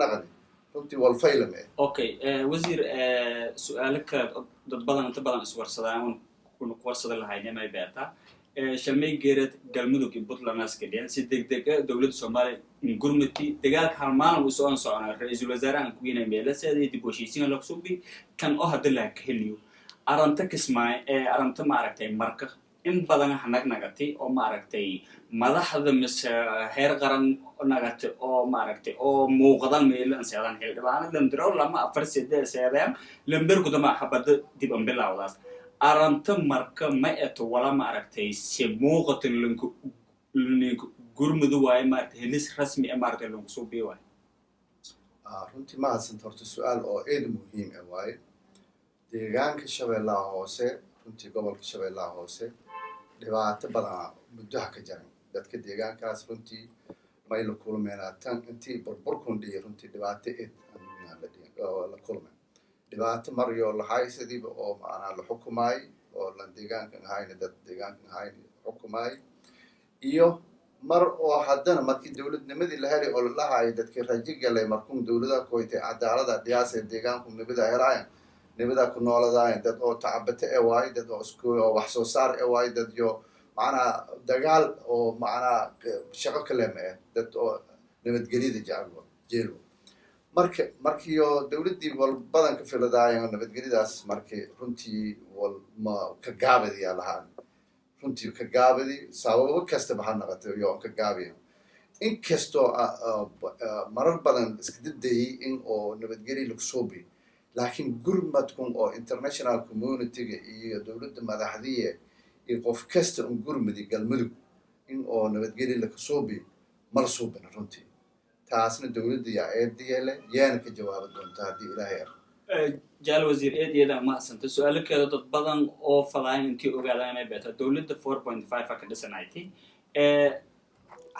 نقدي runtii wal faylame okay wasiir su'aalka dad badan inta badan iswarsadaan kuna warsada lahayn ma beerta shalmay geerad galmudug iyo Puntland askadeen si degdeg ah dawladda Soomaaliya gurmati dagaalka hal maalin uu soo soconay ra'iisul wasaaraha ku yinay meelaseedii dib u heshiisiin la suubi kan oo hadda la heliyo aranta kismaay aranta ma aragtay marka in badan nagatay oo ma aragtay madaxda mise heer qaran nagatay oo ma aragtay oo muuqdan meelan seedan xildhibaan lamdiro lama afar sidee seedaan lambarku dama xabada dib aan bilowdaas aranta marka ma eto wala ma aragtay si muuqatan lanku gurmadu waay ma aragtay helis rasmi ah ma aragtay lanku soo biiway runtii ma hadsan horta su'aal oo aad muhiim ah waay deegaanka Shabeellaha Hoose runtii gobolka Shabeellaha Hoose dhibaato badan muddo ka jiray dadka deegaankaas runtii may la kulmeen tan intii burburkun dhiyay runtii dhibaato la kulmeen dhibaato mariyo la haysadii oo macna la xukumay oo la deegaanka hayna dad deegaanka hayna xukumay iyo mar oo haddana markii dawladnimadii la helay oo la haay dadkii rajo galay markuu dawladda kooytay cadaaladda dhiyaasay deegaanku nabada helayaan nabada ku noolaadaan dad oo tacabata ee waay dad oo isku wax soo saar ee waay dad yo macna dagaal oo macna shaqo kale ma dad oo nabadgeliyada jecel markii oo dawladdii wal badan ka filadayeen nabadgelyadaas markii runtii wal ma ka gaabadiya lahaan runtii ka gaabadi sababo kasta ba naqatay iyo ka gaabiyo in kasto marar badan iska diday in oo nabadgelyo lagu soo bi laakiin gurmadkun oo international community iyo dawladda madaxdiye iyo qof kasta oo gurmadi galmudug in oo nabadgelyo lagu soo bi mar soo bin runtii taasna dawladda eediyele yaan ka jawaab doontaa hadii Ilaahay jaal wasiir eediyada ma asanta su'aalakeeda dad badan oo fadaan intii ogaadaan ay beeta dawladda 4.5 ka dhisanaaytay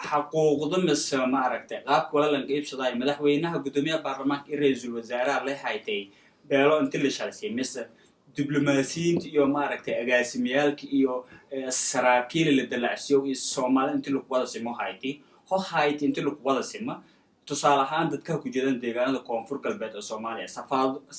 xaquuqda mise ma aragtay qaabka wala lan qaybsaday madaxweynaha gudoomiyaha baarlamaanka iyo ra'iisul wasaaraha la haytay beelo inta la shalsay mise diblomaasiyiinta iyo ma aragtay agaasimiyaalka iyo saraakiil la dalacsiyo iyo Soomaaliya inta lagu wada simo haytay hayti inta lagu wada simo tusaale ahaan dadka ku jeedan deegaanada koonfur galbeed ee Soomaaliya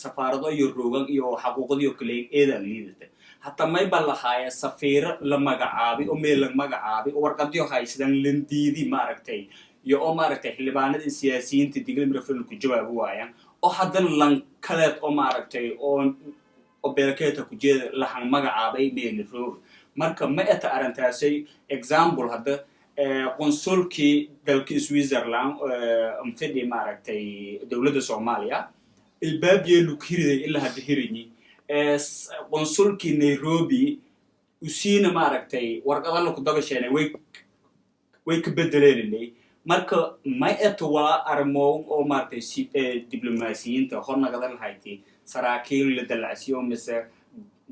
safaarado iyo roogan iyo xaquuqdiyo kale eedan liidata hatta may balahaaya safiir la magacaabay oo meel la magacaabay warqadiyo haysan landiidi ma aragtay iyo oo ma aragtay xildhibaanada siyaasiyiinta diglimada fil ku jawaab waayaan oo hadan lan kaleed oo ma aragtay oo beelkeeta ku jeeda la han magacaabay meel roog marka ma eta arintaasay example hadda consulkii dalka Switzerland amfidi ma aragtay dawladda Soomaaliya ilbaabiyay lu kiriday ilaa hadda hirini consulkii Nairobi usiina ma aragtay warqada la ku dabasheenay way ka bedeleen marka ma eta wala armo oo ma aragtay si diblomaasiyiinta hornagada lahayti saraakiil la dalacsiyo mise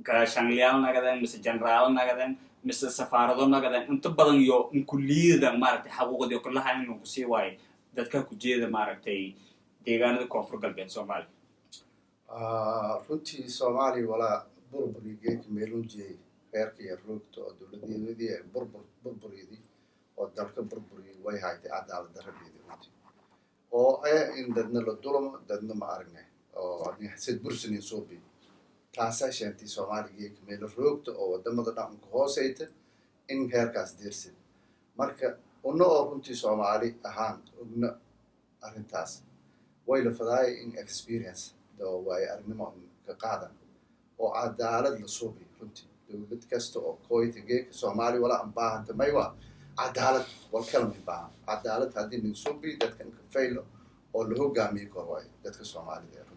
gaashangliyaal nagadan mise generaal nagadan mise safaarado nagadan inta badan iyo kulliyada ma aragtay xaquuqda iyo kala hayn ku sii waay dadka ku jeeda ma aragtay deegaanada koonfur galbeed Soomaaliya runtii Soomaaliya wala burburiyay meelun jeey heerka iyo roogto oo dawladdeedii burburiyay oo dalka burburiyay way haytay cadaalad darreedii runtii oo in dadna la dulmo dadna ma aragnay oo ani sid bursin soo bi taasay sheentay Soomaaliya meel roogto oo wadamada dhaqanka hooseyta in heerkaas dirsid marka oo runtii Soomaali ahaan ogna arintaas way la faday in experience doo way arnimo ka qaadan oo cadaalad la soo bi runtii dawlad kasta oo kooytigeek Soomaali wala baahanta maywa cadaalad wal kalma baahan cadaalad hadii nin soo bi dadkan ka faylo oo la hogaamiyo kor way dadka Soomaaliyeed